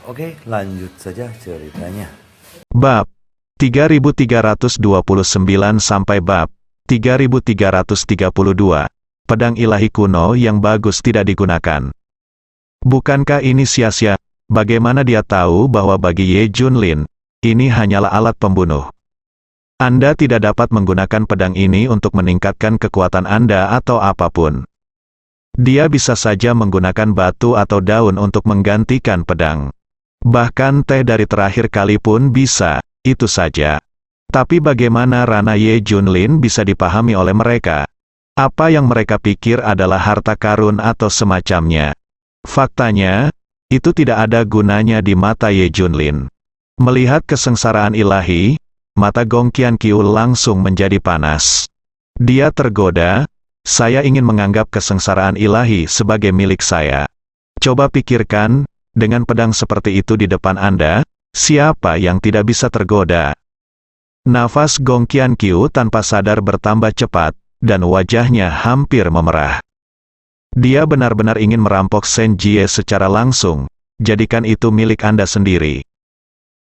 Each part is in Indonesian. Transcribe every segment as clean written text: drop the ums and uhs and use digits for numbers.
Oke, lanjut saja ceritanya. Bab 3329 sampai bab 3332. Pedang ilahi kuno yang bagus tidak digunakan. Bukankah ini sia-sia? Bagaimana dia tahu bahwa bagi Ye Junlin, ini hanyalah alat pembunuh? Anda tidak dapat menggunakan pedang ini untuk meningkatkan kekuatan Anda atau apapun. Dia bisa saja menggunakan batu atau daun untuk menggantikan pedang. Bahkan teh dari terakhir kali pun bisa, itu saja. Tapi bagaimana Rana Ye Junlin bisa dipahami oleh mereka? Apa yang mereka pikir adalah harta karun atau semacamnya? Faktanya, itu tidak ada gunanya di mata Ye Junlin. Melihat kesengsaraan ilahi, mata Gong Qianqiu langsung menjadi panas. Dia tergoda, saya ingin menganggap kesengsaraan ilahi sebagai milik saya. Coba pikirkan, dengan pedang seperti itu di depan Anda, siapa yang tidak bisa tergoda? Nafas Gong Qianqiu tanpa sadar bertambah cepat, dan wajahnya hampir memerah. Dia benar-benar ingin merampok Shen Jie secara langsung, jadikan itu milik Anda sendiri.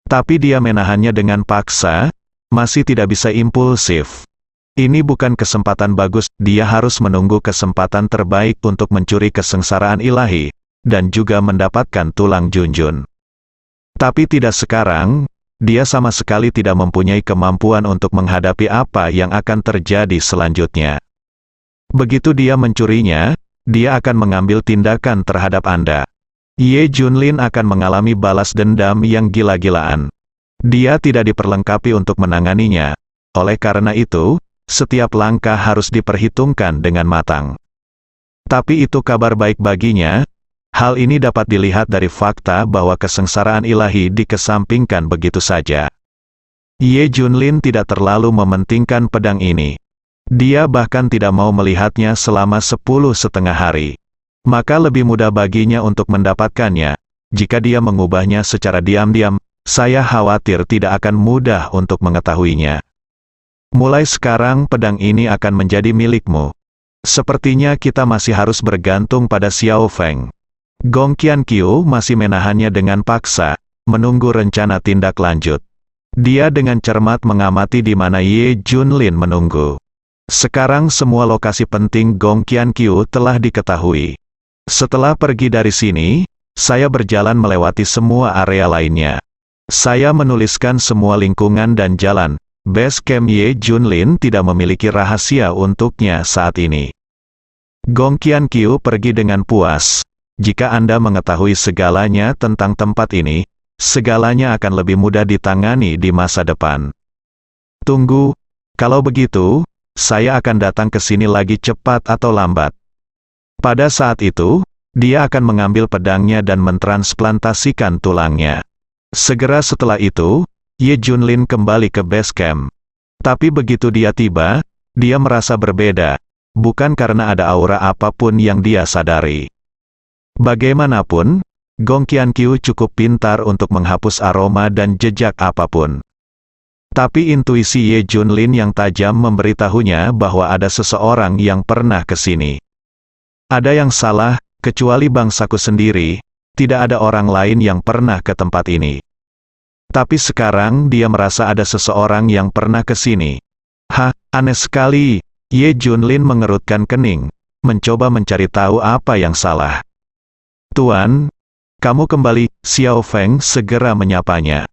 Tapi dia menahannya dengan paksa, masih tidak bisa impulsif. Ini bukan kesempatan bagus, dia harus menunggu kesempatan terbaik untuk mencuri kesengsaraan ilahi, dan juga mendapatkan tulang junjun. Tapi tidak sekarang, dia sama sekali tidak mempunyai kemampuan untuk menghadapi apa yang akan terjadi selanjutnya. Begitu dia mencurinya, dia akan mengambil tindakan terhadap Anda. Ye Junlin akan mengalami balas dendam yang gila-gilaan. Dia tidak diperlengkapi untuk menanganinya. Oleh karena itu, setiap langkah harus diperhitungkan dengan matang. Tapi itu kabar baik baginya. Hal ini dapat dilihat dari fakta bahwa kesengsaraan ilahi dikesampingkan begitu saja. Ye Junlin tidak terlalu mementingkan pedang ini. Dia bahkan tidak mau melihatnya selama 10,5 hari. Maka lebih mudah baginya untuk mendapatkannya. Jika dia mengubahnya secara diam-diam, saya khawatir tidak akan mudah untuk mengetahuinya. Mulai sekarang pedang ini akan menjadi milikmu. Sepertinya kita masih harus bergantung pada Xiao Feng. Gong Qianqiu masih menahannya dengan paksa, menunggu rencana tindak lanjut. Dia dengan cermat mengamati di mana Ye Junlin menunggu. Sekarang semua lokasi penting Gong Qianqiu telah diketahui. Setelah pergi dari sini, saya berjalan melewati semua area lainnya. Saya menuliskan semua lingkungan dan jalan. Base camp Ye Junlin tidak memiliki rahasia untuknya saat ini. Gong Qianqiu pergi dengan puas. Jika Anda mengetahui segalanya tentang tempat ini, segalanya akan lebih mudah ditangani di masa depan. Tunggu, kalau begitu, saya akan datang ke sini lagi cepat atau lambat. Pada saat itu, dia akan mengambil pedangnya dan mentransplantasikan tulangnya. Segera setelah itu, Ye Junlin kembali ke base camp. Tapi begitu dia tiba, dia merasa berbeda, bukan karena ada aura apapun yang dia sadari. Bagaimanapun, Gong Qianqiu cukup pintar untuk menghapus aroma dan jejak apapun. Tapi intuisi Ye Junlin yang tajam memberitahunya bahwa ada seseorang yang pernah ke sini. Ada yang salah, kecuali bangsaku sendiri, tidak ada orang lain yang pernah ke tempat ini. Tapi sekarang dia merasa ada seseorang yang pernah ke sini. Aneh sekali, Ye Junlin mengerutkan kening, mencoba mencari tahu apa yang salah. Tuan, kamu kembali, Xiao Feng segera menyapanya.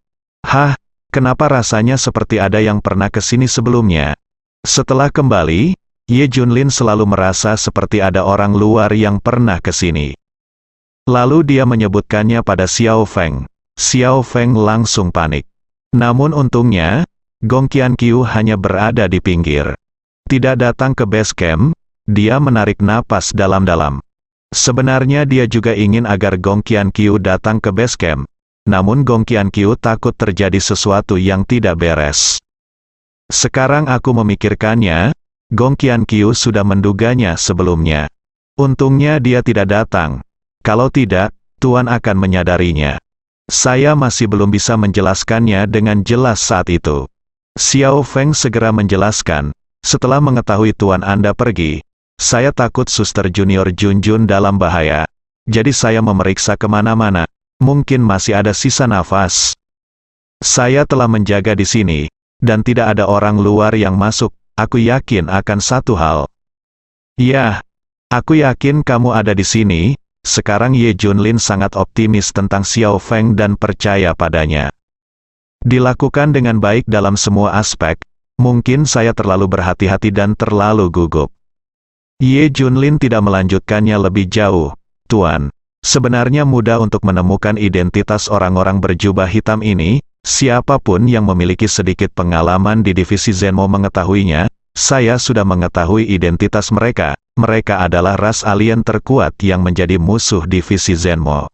Kenapa rasanya seperti ada yang pernah ke sini sebelumnya? Setelah kembali, Ye Junlin selalu merasa seperti ada orang luar yang pernah ke sini. Lalu dia menyebutkannya pada Xiao Feng. Xiao Feng langsung panik. Namun untungnya, Gong Qianqiu hanya berada di pinggir. Tidak datang ke base camp, dia menarik napas dalam-dalam. Sebenarnya dia juga ingin agar Gong Qianqiu datang ke base camp. Namun Gong Qianqiu takut terjadi sesuatu yang tidak beres. Sekarang aku memikirkannya, Gong Qianqiu sudah menduganya sebelumnya. Untungnya dia tidak datang. Kalau tidak, Tuan akan menyadarinya. Saya masih belum bisa menjelaskannya dengan jelas saat itu. Xiao Feng segera menjelaskan, setelah mengetahui Tuan Anda pergi, saya takut Suster Junior Junjun dalam bahaya. Jadi saya memeriksa kemana-mana, mungkin masih ada sisa nafas. Saya telah menjaga di sini, dan tidak ada orang luar yang masuk. Aku yakin akan satu hal. Ya, aku yakin kamu ada di sini. Sekarang Ye Junlin sangat optimis tentang Xiao Feng dan percaya padanya. Dilakukan dengan baik dalam semua aspek. Mungkin saya terlalu berhati-hati dan terlalu gugup. Ye Junlin tidak melanjutkannya lebih jauh. Tuan, sebenarnya mudah untuk menemukan identitas orang-orang berjubah hitam ini. Siapapun yang memiliki sedikit pengalaman di divisi Zenmo mengetahuinya. Saya sudah mengetahui identitas mereka. Mereka adalah ras alien terkuat yang menjadi musuh divisi Zenmo.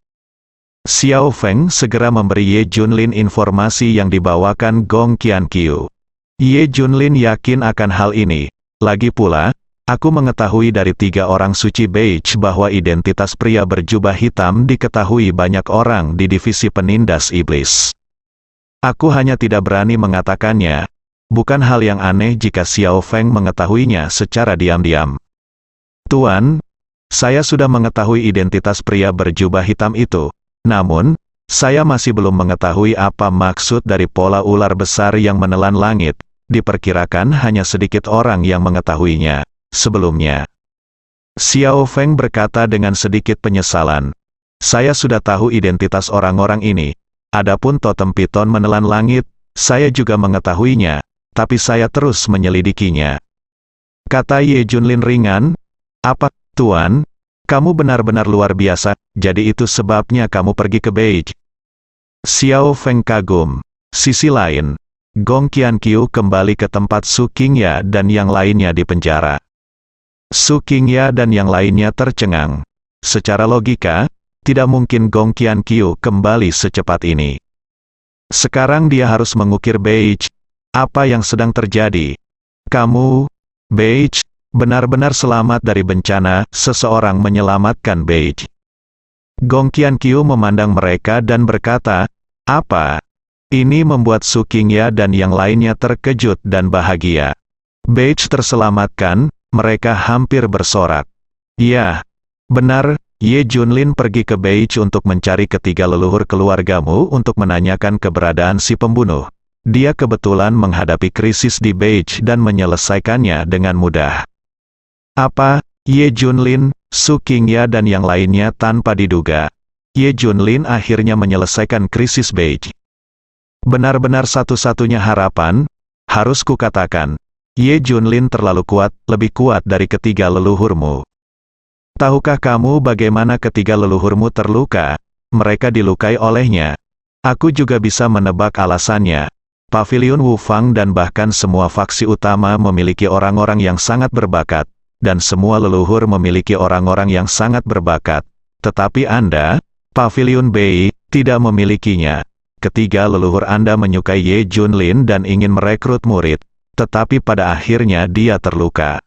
Xiao Feng segera memberi Ye Junlin informasi yang dibawakan Gong Qianqiu. Ye Junlin yakin akan hal ini. Lagi pula, aku mengetahui dari 3 orang suci Beige bahwa identitas pria berjubah hitam diketahui banyak orang di divisi penindas iblis. Aku hanya tidak berani mengatakannya. Bukan hal yang aneh jika Xiao Feng mengetahuinya secara diam-diam. Tuan, saya sudah mengetahui identitas pria berjubah hitam itu. Namun, saya masih belum mengetahui apa maksud dari pola ular besar yang menelan langit. Diperkirakan hanya sedikit orang yang mengetahuinya sebelumnya. Xiao Feng berkata dengan sedikit penyesalan. Saya sudah tahu identitas orang-orang ini. Adapun totem piton menelan langit, saya juga mengetahuinya, tapi saya terus menyelidikinya. Kata Ye Junlin ringan, apa, Tuan? Kamu benar-benar luar biasa, jadi itu sebabnya kamu pergi ke Beige. Xiao Feng kagum. Sisi lain, Gong Qianqiu kembali ke tempat Su Qingya dan yang lainnya di penjara. Su Qingya dan yang lainnya tercengang. Secara logika, tidak mungkin Gong Qianqiu kembali secepat ini. Sekarang dia harus mengukir Beige. Apa yang sedang terjadi? Kamu, Beige, benar-benar selamat dari bencana. Seseorang menyelamatkan Beige. Gong Qianqiu memandang mereka dan berkata, apa? Ini membuat Su Qingya dan yang lainnya terkejut dan bahagia. Beige terselamatkan, mereka hampir bersorak. Ya, benar. Ye Junlin pergi ke Beige untuk mencari ketiga leluhur keluargamu untuk menanyakan keberadaan si pembunuh. Dia kebetulan menghadapi krisis di Beige dan menyelesaikannya dengan mudah. Apa? Ye Junlin, Su Qingya dan yang lainnya tanpa diduga. Ye Junlin akhirnya menyelesaikan krisis Beige. Benar-benar satu-satunya harapan, harus kukatakan. Ye Junlin terlalu kuat, lebih kuat dari ketiga leluhurmu. Tahukah kamu bagaimana ketiga leluhurmu terluka? Mereka dilukai olehnya. Aku juga bisa menebak alasannya. Pavilion Wu Fang dan bahkan semua faksi utama memiliki orang-orang yang sangat berbakat, dan semua leluhur memiliki orang-orang yang sangat berbakat. Tetapi Anda, Pavilion Bei, tidak memilikinya. Ketiga leluhur Anda menyukai Ye Junlin dan ingin merekrut murid, tetapi pada akhirnya dia terluka.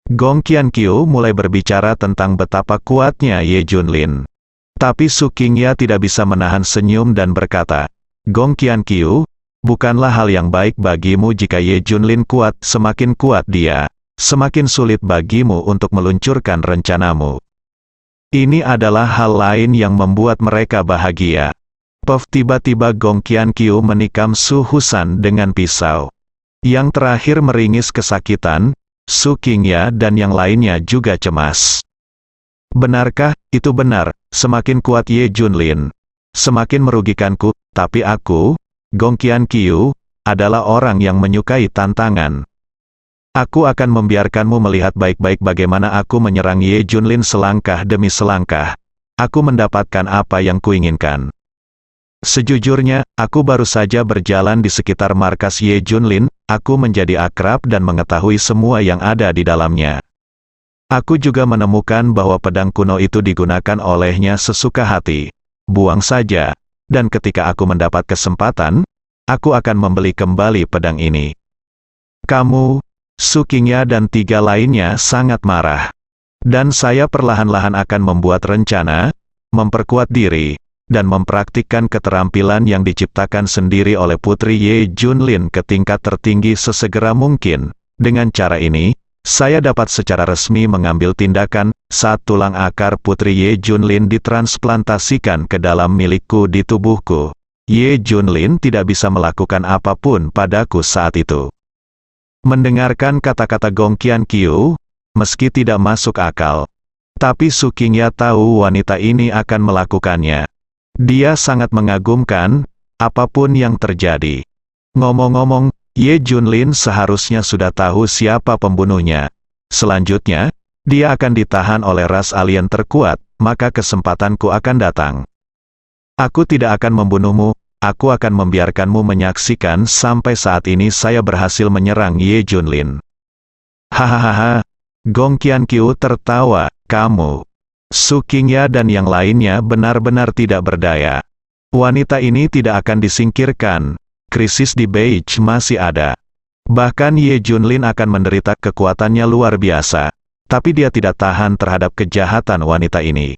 Gong Qianqiu mulai berbicara tentang betapa kuatnya Ye Junlin. Tapi Su Qingya tidak bisa menahan senyum dan berkata, Gong Qianqiu, bukanlah hal yang baik bagimu jika Ye Junlin kuat. Semakin kuat dia, semakin sulit bagimu untuk meluncurkan rencanamu. Ini adalah hal lain yang membuat mereka bahagia. Tiba-tiba Gong Qianqiu menikam Su Husan dengan pisau. Yang terakhir meringis kesakitan. Su Qingya dan yang lainnya juga cemas. Benarkah, itu benar, semakin kuat Ye Junlin, semakin merugikanku, tapi aku, Gong Qianqiu, adalah orang yang menyukai tantangan. Aku akan membiarkanmu melihat baik-baik bagaimana aku menyerang Ye Junlin selangkah demi selangkah. Aku mendapatkan apa yang kuinginkan. Sejujurnya, aku baru saja berjalan di sekitar markas Ye Junlin, aku menjadi akrab dan mengetahui semua yang ada di dalamnya. Aku juga menemukan bahwa pedang kuno itu digunakan olehnya sesuka hati. Buang saja, dan ketika aku mendapat kesempatan, aku akan membeli kembali pedang ini. Kamu, Su Qingya dan 3 lainnya sangat marah. Dan saya perlahan-lahan akan membuat rencana, memperkuat diri, dan mempraktikkan keterampilan yang diciptakan sendiri oleh Putri Ye Junlin ke tingkat tertinggi sesegera mungkin. Dengan cara ini, saya dapat secara resmi mengambil tindakan saat tulang akar Putri Ye Junlin ditransplantasikan ke dalam milikku di tubuhku. Ye Junlin tidak bisa melakukan apapun padaku saat itu. Mendengarkan kata-kata Gong Qianqiu, meski tidak masuk akal, tapi Su Qingya tahu wanita ini akan melakukannya. Dia sangat mengagumkan, apapun yang terjadi. Ngomong-ngomong, Ye Junlin seharusnya sudah tahu siapa pembunuhnya. Selanjutnya, dia akan ditahan oleh ras alien terkuat, maka kesempatanku akan datang. Aku tidak akan membunuhmu, aku akan membiarkanmu menyaksikan sampai saat ini saya berhasil menyerang Ye Junlin. Hahaha, Gong Qianqiu tertawa, kamu. Su Qingya dan yang lainnya benar-benar tidak berdaya. Wanita ini tidak akan disingkirkan, krisis di Beige masih ada. Bahkan Ye Junlin akan menderita, kekuatannya luar biasa. Tapi dia tidak tahan terhadap kejahatan wanita ini.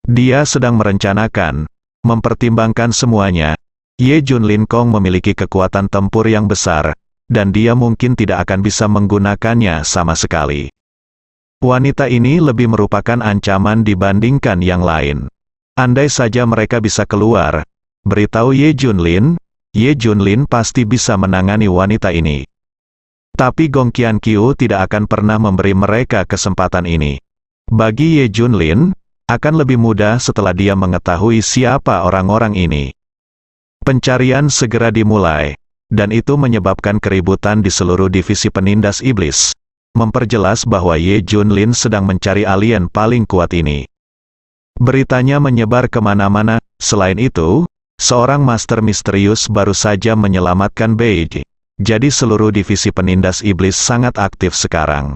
Dia sedang merencanakan, mempertimbangkan semuanya. Ye Junlin Kong memiliki kekuatan tempur yang besar, dan dia mungkin tidak akan bisa menggunakannya sama sekali. Wanita ini lebih merupakan ancaman dibandingkan yang lain. Andai saja mereka bisa keluar, beritahu Ye Junlin pasti bisa menangani wanita ini. Tapi Gong Qianqiu tidak akan pernah memberi mereka kesempatan ini. Bagi Ye Junlin, akan lebih mudah setelah dia mengetahui siapa orang-orang ini. Pencarian segera dimulai, dan itu menyebabkan keributan di seluruh divisi penindas iblis. Memperjelas bahwa Ye Junlin sedang mencari alien paling kuat ini. Beritanya menyebar kemana-mana. Selain itu, seorang master misterius baru saja menyelamatkan Beige. Jadi seluruh divisi penindas iblis sangat aktif sekarang.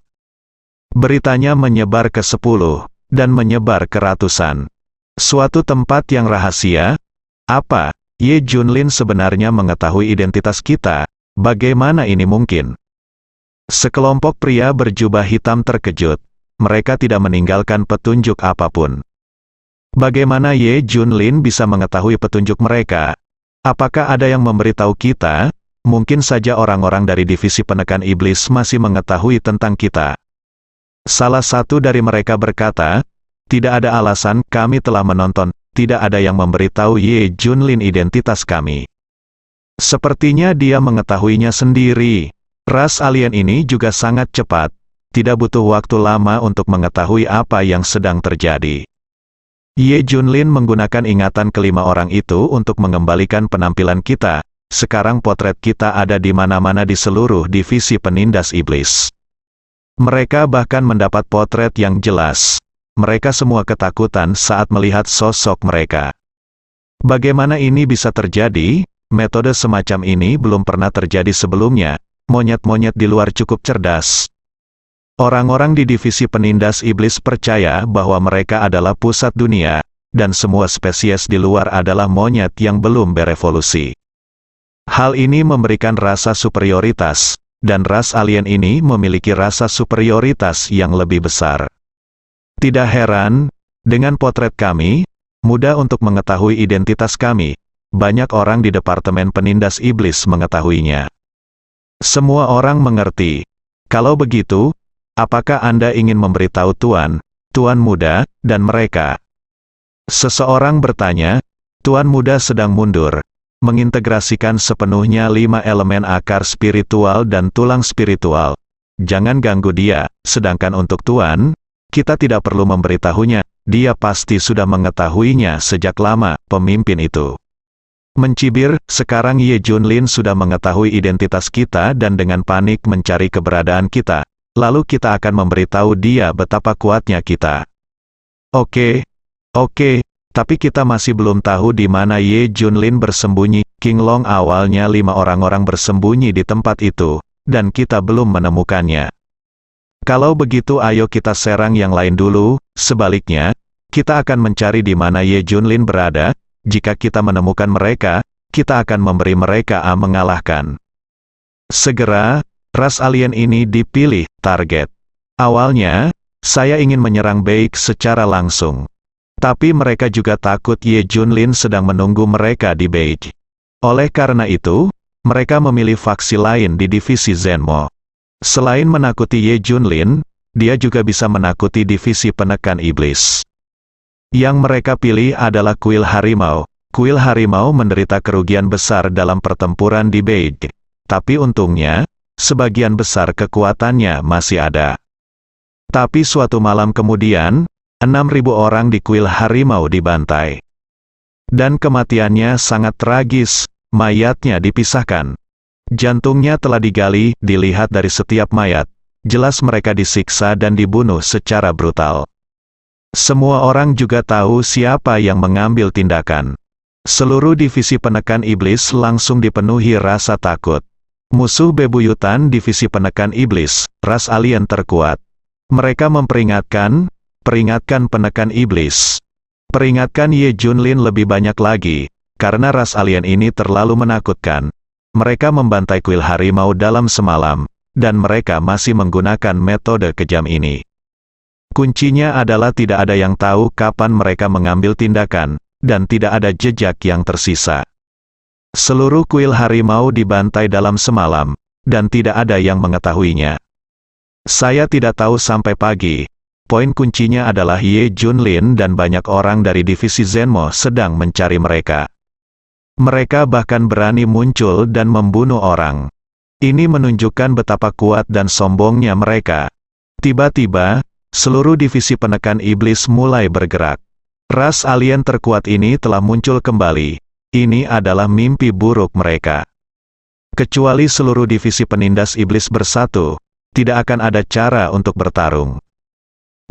Beritanya menyebar ke 10, dan menyebar ke ratusan. Suatu tempat yang rahasia? Apa? Ye Junlin sebenarnya mengetahui identitas kita? Bagaimana ini mungkin? Sekelompok pria berjubah hitam terkejut. Mereka tidak meninggalkan petunjuk apapun. Bagaimana Ye Junlin bisa mengetahui petunjuk mereka? Apakah ada yang memberitahu kita? Mungkin saja orang-orang dari divisi penekan iblis masih mengetahui tentang kita. Salah satu dari mereka berkata, tidak ada alasan, kami telah menonton, tidak ada yang memberitahu Ye Junlin identitas kami. Sepertinya dia mengetahuinya sendiri. Ras alien ini juga sangat cepat, tidak butuh waktu lama untuk mengetahui apa yang sedang terjadi. Ye Junlin menggunakan ingatan kelima orang itu untuk mengembalikan penampilan kita. Sekarang potret kita ada di mana-mana di seluruh divisi penindas iblis. Mereka bahkan mendapat potret yang jelas. Mereka semua ketakutan saat melihat sosok mereka. Bagaimana ini bisa terjadi? Metode semacam ini belum pernah terjadi sebelumnya. Monyet-monyet di luar cukup cerdas. Orang-orang di divisi penindas iblis percaya bahwa mereka adalah pusat dunia, dan semua spesies di luar adalah monyet yang belum berevolusi. Hal ini memberikan rasa superioritas, dan ras alien ini memiliki rasa superioritas yang lebih besar. Tidak heran, dengan potret kami, mudah untuk mengetahui identitas kami. Banyak orang di Departemen Penindas Iblis mengetahuinya. Semua orang mengerti. Kalau begitu, apakah Anda ingin memberitahu Tuan Muda, dan mereka? Seseorang bertanya, Tuan Muda sedang mundur, mengintegrasikan sepenuhnya 5 elemen akar spiritual dan tulang spiritual. Jangan ganggu dia, sedangkan untuk Tuan, kita tidak perlu memberitahunya, dia pasti sudah mengetahuinya sejak lama, pemimpin itu. Mencibir, sekarang Ye Junlin sudah mengetahui identitas kita dan dengan panik mencari keberadaan kita. Lalu kita akan memberitahu dia betapa kuatnya kita. Oke, tapi kita masih belum tahu di mana Ye Junlin bersembunyi. King Long awalnya 5 orang-orang bersembunyi di tempat itu, dan kita belum menemukannya. Kalau begitu ayo kita serang yang lain dulu. Sebaliknya, kita akan mencari di mana Ye Junlin berada. Jika kita menemukan mereka, kita akan memberi mereka mengalahkan. Segera, ras alien ini dipilih target. Awalnya, saya ingin menyerang Beige secara langsung. Tapi mereka juga takut Ye Junlin sedang menunggu mereka di Beige. Oleh karena itu, mereka memilih faksi lain di divisi Zenmo. Selain menakuti Ye Junlin, dia juga bisa menakuti divisi penekan iblis. Yang mereka pilih adalah kuil harimau. Kuil harimau menderita kerugian besar dalam pertempuran di Beij. Tapi untungnya, sebagian besar kekuatannya masih ada. Tapi suatu malam kemudian, 6.000 orang di kuil harimau dibantai. Dan kematiannya sangat tragis, mayatnya dipisahkan. Jantungnya telah digali, dilihat dari setiap mayat. Jelas mereka disiksa dan dibunuh secara brutal. Semua orang juga tahu siapa yang mengambil tindakan. Seluruh divisi penekan iblis langsung dipenuhi rasa takut. Musuh bebuyutan divisi penekan iblis, ras alien terkuat. Mereka memperingatkan penekan iblis. Peringatkan Ye Junlin lebih banyak lagi, karena ras alien ini terlalu menakutkan. Mereka membantai kuil harimau dalam semalam, dan mereka masih menggunakan metode kejam ini. Kuncinya adalah tidak ada yang tahu kapan mereka mengambil tindakan, dan tidak ada jejak yang tersisa. Seluruh kuil harimau dibantai dalam semalam, dan tidak ada yang mengetahuinya. Saya tidak tahu sampai pagi. Poin kuncinya adalah Ye Junlin dan banyak orang dari divisi Zenmo sedang mencari mereka. Mereka bahkan berani muncul dan membunuh orang. Ini menunjukkan betapa kuat dan sombongnya mereka. Tiba-tiba, seluruh divisi penekan iblis mulai bergerak. Ras alien terkuat ini telah muncul kembali. Ini adalah mimpi buruk mereka. Kecuali seluruh divisi penindas iblis bersatu, tidak akan ada cara untuk bertarung.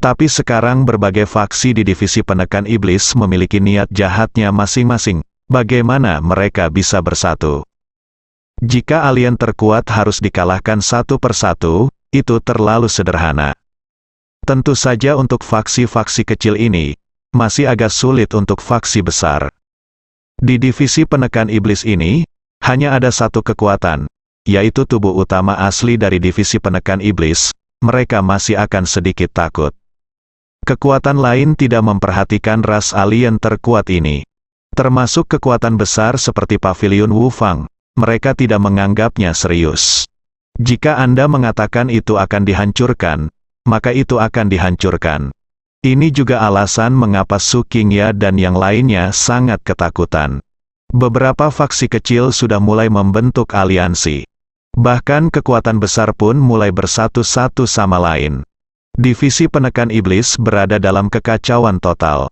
Tapi sekarang berbagai faksi di divisi penekan iblis memiliki niat jahatnya masing-masing. Bagaimana mereka bisa bersatu? Jika alien terkuat harus dikalahkan satu persatu, itu terlalu sederhana. Tentu saja untuk faksi-faksi kecil ini, masih agak sulit untuk faksi besar. Di divisi penekan iblis ini, hanya ada satu kekuatan, yaitu tubuh utama asli dari divisi penekan iblis. Mereka masih akan sedikit takut. Kekuatan lain tidak memperhatikan ras alien terkuat ini. Termasuk kekuatan besar seperti Pavilion Wufang, mereka tidak menganggapnya serius. Jika Anda mengatakan itu akan dihancurkan, maka itu akan dihancurkan. Ini juga alasan mengapa Su Qingya dan yang lainnya sangat ketakutan. Beberapa faksi kecil sudah mulai membentuk aliansi. Bahkan kekuatan besar pun mulai bersatu satu sama lain. Divisi penekan iblis berada dalam kekacauan total.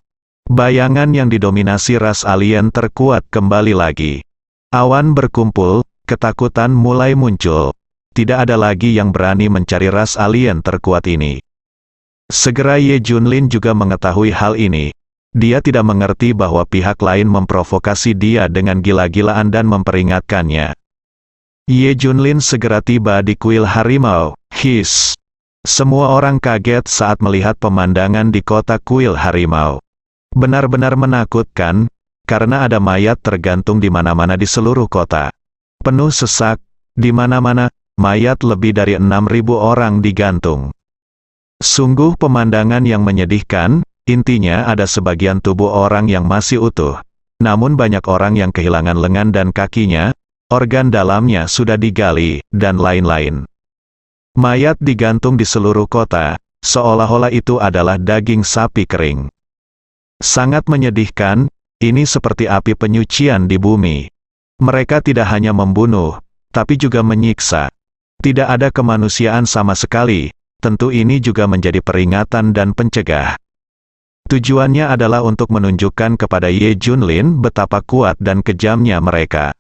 Bayangan yang didominasi ras alien terkuat kembali lagi. Awan berkumpul, ketakutan mulai muncul. Tidak ada lagi yang berani mencari ras alien terkuat ini. Segera Ye Junlin juga mengetahui hal ini. Dia tidak mengerti bahwa pihak lain memprovokasi dia dengan gila-gilaan dan memperingatkannya. Ye Junlin segera tiba di kuil harimau. His. Semua orang kaget saat melihat pemandangan di kota kuil harimau. Benar-benar menakutkan, karena ada mayat tergantung di mana-mana di seluruh kota. Penuh sesak, di mana-mana, mayat lebih dari 6.000 orang digantung. Sungguh pemandangan yang menyedihkan, intinya ada sebagian tubuh orang yang masih utuh. Namun banyak orang yang kehilangan lengan dan kakinya, organ dalamnya sudah digali, dan lain-lain. Mayat digantung di seluruh kota, seolah-olah itu adalah daging sapi kering. Sangat menyedihkan, ini seperti api penyucian di bumi. Mereka tidak hanya membunuh, tapi juga menyiksa. Tidak ada kemanusiaan sama sekali, tentu ini juga menjadi peringatan dan pencegah. Tujuannya adalah untuk menunjukkan kepada Ye Junlin betapa kuat dan kejamnya mereka.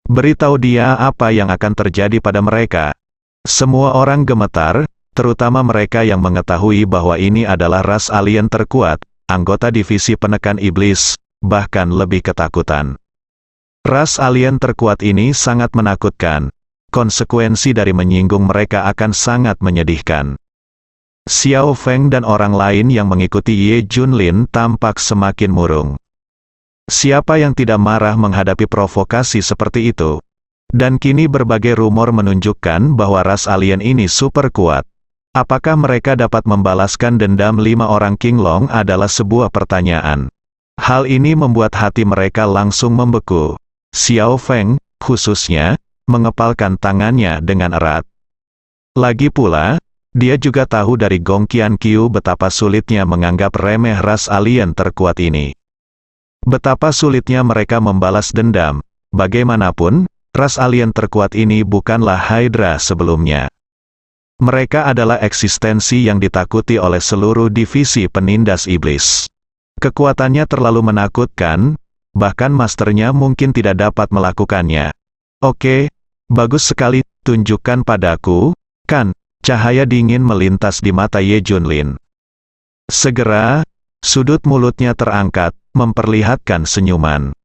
Beritahu dia apa yang akan terjadi pada mereka. Semua orang gemetar, terutama mereka yang mengetahui bahwa ini adalah ras alien terkuat, anggota divisi penekan iblis, bahkan lebih ketakutan. Ras alien terkuat ini sangat menakutkan. Konsekuensi dari menyinggung mereka akan sangat menyedihkan. Xiao Feng dan orang lain yang mengikuti Ye Junlin tampak semakin murung. Siapa yang tidak marah menghadapi provokasi seperti itu? Dan kini berbagai rumor menunjukkan bahwa ras alien ini super kuat. Apakah mereka dapat membalaskan dendam 5 orang King Long adalah sebuah pertanyaan. Hal ini membuat hati mereka langsung membeku. Xiao Feng, khususnya, mengepalkan tangannya dengan erat. Lagi pula, dia juga tahu dari Gong Qiankyu betapa sulitnya menganggap remeh ras alien terkuat ini. Betapa sulitnya mereka membalas dendam. Bagaimanapun, ras alien terkuat ini bukanlah Hydra sebelumnya. Mereka adalah eksistensi yang ditakuti oleh seluruh divisi penindas iblis. Kekuatannya terlalu menakutkan, bahkan masternya mungkin tidak dapat melakukannya. Oke, bagus sekali, tunjukkan padaku, kan? Cahaya dingin melintas di mata Ye Junlin. Segera, sudut mulutnya terangkat, memperlihatkan senyuman.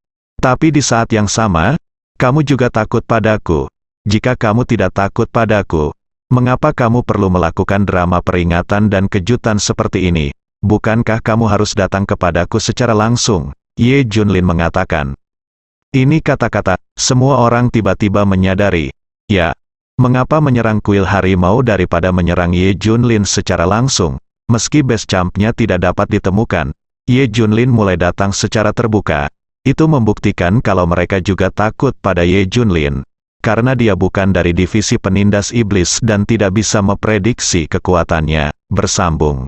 Tapi di saat yang sama, kamu juga takut padaku. Jika kamu tidak takut padaku, mengapa kamu perlu melakukan drama peringatan dan kejutan seperti ini? Bukankah kamu harus datang kepadaku secara langsung? Ye Junlin mengatakan. Ini kata-kata, semua orang tiba-tiba menyadari. Ya. Mengapa menyerang kuil harimau daripada menyerang Ye Junlin secara langsung? Meski base campnya tidak dapat ditemukan, Ye Junlin mulai datang secara terbuka. Itu membuktikan kalau mereka juga takut pada Ye Junlin. Karena dia bukan dari divisi penindas iblis dan tidak bisa memprediksi kekuatannya. Bersambung.